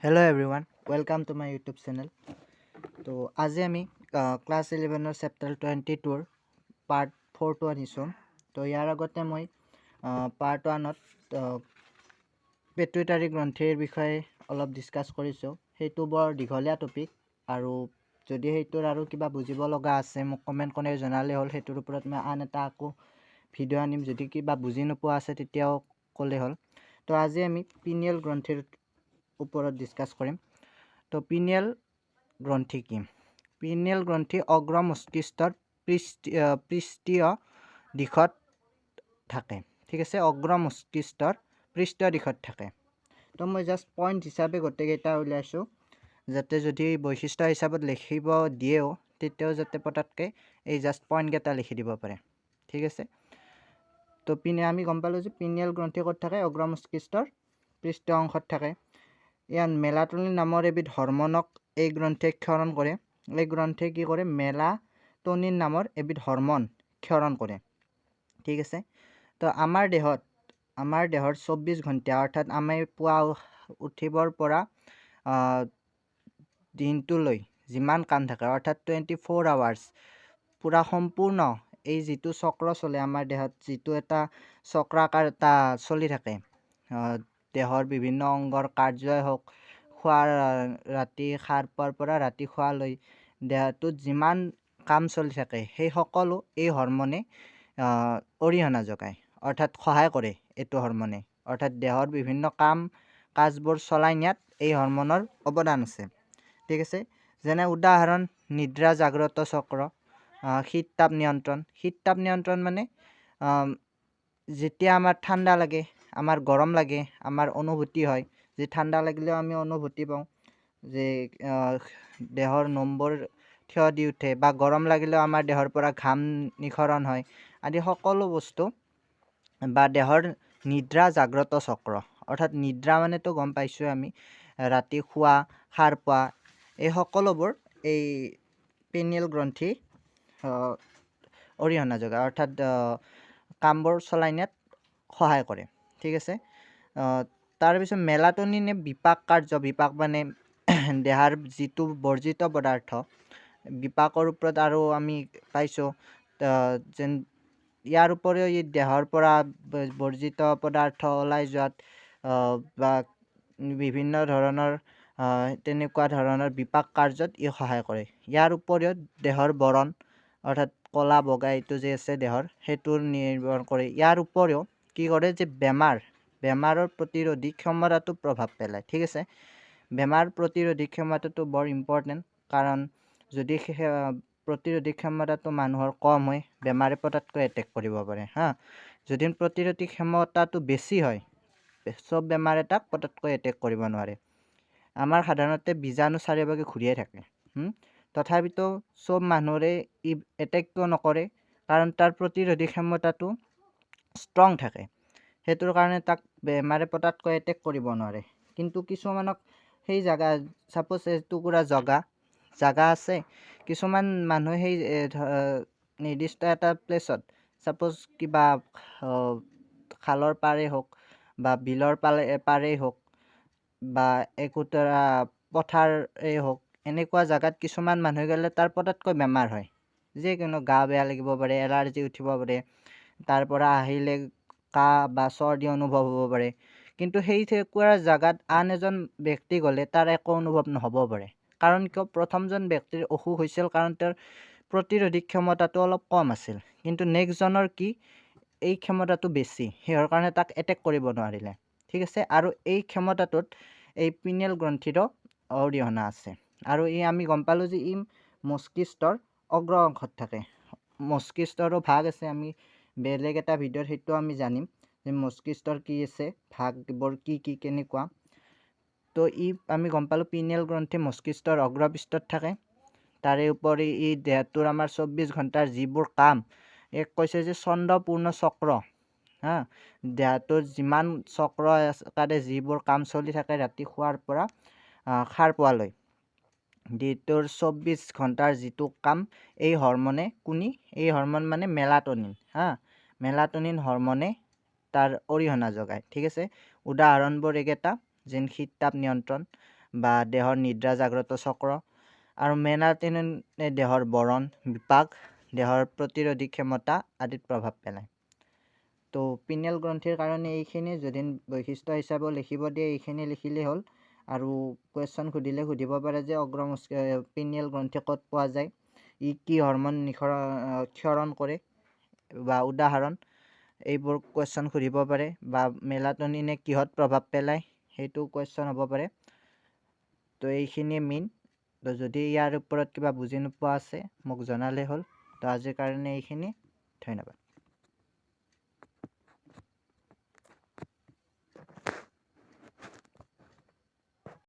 Hello everyone, welcome to my YouTube channel. তো আজি আমি ক্লাছ 11 চেপ্টাৰ 22 পাৰ্ট 4টো আনিছোঁ। তো ইয়াৰ আগতে মই পাৰ্ট 1ত পেটুইটাৰী গ্ৰন্থিৰ বিষয়ে অলপ ডিছকাছ কৰিছোঁ। সেইটো বৰ দীঘলীয়া টপিক আৰু যদি সেইটোৰ আৰু কিবা বুজিব লগা আছে মোক কমেণ্ট কৰি জনালে হ'ল। সেইটোৰ ওপৰত মই আন এটা আকৌ ভিডিঅ' আনিম। যদি কিবা বুজি নোপোৱা আছে তেতিয়াও ক'লে হ'ল। তো আজি আমি পিনিয়েল গ্ৰন্থিৰ ওপৰত ডিছকাছ কৰিম। তো পিনিয়েল গ্ৰন্থি কি? পিনিয়েল গ্ৰন্থি অগ্ৰ মস্তিষ্কৰ পৃষ্ঠীয় দিশত থাকে। ঠিক আছে, অগ্ৰ মস্তিষ্কৰ পৃষ্ঠীয় দিশত থাকে। তো মই জাষ্ট পইণ্ট হিচাপে গোটেইকেইটা উলিয়াইছোঁ, যাতে যদি বৈশিষ্ট্য হিচাপত লিখিব দিয়েও তেতিয়াও যাতে পটককৈ এই জাষ্ট পইণ্টকেইটা লিখি দিব পাৰে। ঠিক আছে, তো আমি গম পালোঁ যে পিনিয়েল গ্ৰন্থি ক'ত থাকে? অগ্ৰ মস্তিষ্কৰ পৃষ্ঠীয় অংশত থাকে। ইয়াত মেলাটনিন নামৰ এবিধ হৰম'নক এই গ্ৰন্থিয়ে ক্ষৰণ কৰে। এই গ্ৰন্থিয়ে কি কৰে? মেলাটনিন নামৰ এবিধ হৰম'ন ক্ষৰণ কৰে। ঠিক আছে, তো আমাৰ দেহৰ 24 ঘণ্টা, অৰ্থাৎ আমি পুৱা উঠিবৰ পৰা দিনটোলৈ যিমান কাম থাকে, অৰ্থাৎ 24 আৱাৰ্ছ পূৰা সম্পূৰ্ণ এই যিটো চক্ৰ চলে আমাৰ দেহত, যিটো এটা চক্ৰাকাৰ এটা চলি থাকে, দেহৰ বিভিন্ন অংগৰ কাৰ্যই হওক, ৰাতি সাৰ পোৱাৰ পৰা ৰাতি শোৱালৈ দেহটোত যিমান কাম চলি থাকে সেই সকলো এই হৰম'নে অৰিহণা যোগায়, অৰ্থাৎ সহায় কৰে। এইটো হৰম'নে অৰ্থাৎ দেহৰ বিভিন্ন কাম কাজবোৰ চলাই নিয়াত এই হৰম'নৰ অৱদান আছে। ঠিক আছে, যেনে উদাহৰণ নিদ্ৰা জাগ্ৰত চক্ৰ, শীত তাপ নিয়ন্ত্ৰণ মানে যেতিয়া আমাৰ ঠাণ্ডা লাগে, আমাৰ গৰম লাগে, আমাৰ অনুভূতি হয়। যে ঠাণ্ডা লাগিলেও আমি অনুভূতি পাওঁ যে দেহৰ নোমবোৰ থিয় দি উঠে, বা গৰম লাগিলেও আমাৰ দেহৰ পৰা ঘাম নিঃসৰণ হয়, আদি সকলো বস্তু। বা দেহৰ নিদ্ৰা জাগ্ৰত চক্ৰ, অৰ্থাৎ নিদ্ৰা মানেতো গম পাইছোঁ আমি, ৰাতি শোৱা, সাৰ পোৱা, এই সকলোবোৰ এই পিনিয়েল গ্ৰন্থি অৰিহণা যোগায়, অৰ্থাৎ কামবোৰ চলাই নিয়াত সহায় কৰে। ঠিক আছে, তাৰপিছত মেলাটনিনে বিপাক মানে দেহাৰ যিটো বৰ্জিত পদাৰ্থ, বিপাকৰ ওপৰত আৰু আমি পাইছোঁ যেন ইয়াৰ উপৰিও ই দেহৰ পৰা বৰ্জিত পদাৰ্থ ওলাই যোৱাত বা বিভিন্ন ধৰণৰ তেনেকুৱা ধৰণৰ বিপাক কাৰ্যত ই সহায় কৰে। ইয়াৰ উপৰিও দেহৰ বৰণ, অৰ্থাৎ ক'লা বগা এইটো যে আছে দেহৰ, সেইটো নিৰ্ভৰ কৰে। ইয়াৰ উপৰিও কি কৰে যে বেমাৰৰ প্ৰতিৰোধী ক্ষমতাটো প্ৰভাৱ পেলায়। ঠিক আছে, বেমাৰ প্ৰতিৰোধী ক্ষমতাটো বৰ ইম্পৰ্টেণ্ট, কাৰণ যদি প্ৰতিৰোধী ক্ষমতাটো মানুহৰ কম হয় বেমাৰে পটককৈ এটেক কৰিব পাৰে। যদি প্ৰতিৰোধী ক্ষমতাটো বেছি হয় চব বেমাৰে তাক পটককৈ এটেক কৰিব নোৱাৰে। আমাৰ সাধাৰণতে বীজাণু চাৰিওভাগে ঘূৰিয়ে থাকে, তথাপিতো চব মানুহৰে ই এটেক কিয় নকৰে? কাৰণ তাৰ প্ৰতিৰোধী ক্ষমতাটো ষ্ট্ৰং থাকে, সেইটোৰ কাৰণে তাক বেমাৰে পটককৈ এটেক কৰিব নোৱাৰে। কিন্তু কিছুমানক সেই জাগা, ছাপ'জ এটুকুৰা জাগা আছে, কিছুমান মানুহে সেই নিৰ্দিষ্ট এটা প্লেচত, ছাপ'জ কিবা খালৰ পাৰেই হওক বা বিলৰ পাৰেই হওক বা একোটা পথাৰেই হওক, এনেকুৱা জাগাত কিছুমান মানুহ গ'লে তাৰ পটককৈ বেমাৰ হয়। যিকোনো গা বেয়া লাগিব পাৰে, এলাৰ্জি উঠিব পাৰে, তাৰ পৰা আহিলে কাহ বা চৰ্দি অনুভৱ হ'ব পাৰে। কিন্তু সেই জাগাত আন এজন ব্যক্তি গ'লে তাৰ একো অনুভৱ নহ'ব পাৰে। কাৰণ কিয়? প্ৰথমজন ব্যক্তিৰ অসুখ হৈছিল কাৰণ তেওঁৰ প্ৰতিৰোধী ক্ষমতাটো অলপ কম আছিল, কিন্তু নেক্সটজনৰ কি এই ক্ষমতাটো বেছি, সেইৰ কাৰণে তাক এটেক কৰিব নোৱাৰিলে। ঠিক আছে, আৰু এই ক্ষমতাটোত এই পিনিয়েল গ্ৰন্থিৰো অৰিহণা আছে। আৰু আমি গম পালোঁ যে ই মস্তিষ্কৰ অগ্ৰ অংশত থাকে। মস্তিষ্কৰো ভাগ আছে, আমি বেলেগ এটা ভিডিঅ'ত সেইটো আমি জানিম যে মস্তিষ্কৰ কি আছে, ভাগবোৰ কি কেনেকুৱা। তো আমি গম পালোঁ পিনিয়েল গ্ৰন্থি মস্তিষ্কৰ অগ্ৰপৃষ্ঠত থাকে। তাৰে উপৰি দেহটোৰ আমাৰ 24 ঘণ্টাৰ যিবোৰ কাম, এক কৈছে যে ছন্দপূৰ্ণ চক্ৰ, দেহটোৰ যিমান চক্ৰ তাতে যিবোৰ কাম চলি থাকে ৰাতি শোৱাৰ পৰা সাৰ পোৱালৈ, দিনটোৰ 24 ঘণ্টাৰ যিটো কাম, এই হৰম'নে এই হৰম'ন মানে মেলাটনিন হৰম'নে তাৰ অৰিহণা যোগায়। ঠিক আছে, উদাহৰণবোৰ এইকেইটা, যেন শীত তাপ নিয়ন্ত্ৰণ বা দেহৰ নিদ্ৰা জাগ্ৰত চক্ৰ। আৰু মেলাটনিনে দেহৰ বৰণ, বিপাক, দেহৰ প্ৰতিৰোধী ক্ষমতা আদিত প্ৰভাৱ পেলায়। তো পিনিয়েল গ্ৰন্থিৰ কাৰণে এইখিনি, যদি বৈশিষ্ট্য হিচাপেও লিখিব দিয়ে এইখিনি লিখিলেই হ'ল। আৰু কুৱেশ্যন সুধিলে সুধিব পাৰে যে পিনিয়েল গ্ৰন্থি ক'ত পোৱা যায়, ই কি হৰম'ন ক্ষৰণ কৰে, বা উদাহৰণ, এইবোৰ কুৱেশ্যন সুধিব পাৰে। বা মেলাটনিনে কিহত প্ৰভাৱ পেলায়, সেইটো কুৱেশ্যন হ'ব পাৰে। তো এইখিনিয়ে মেইন। তো যদি ইয়াৰ ওপৰত কিবা বুজি নোপোৱা আছে মোক জনালেই হ'ল। তো আজিৰ কাৰণে এইখিনি, ধন্যবাদ।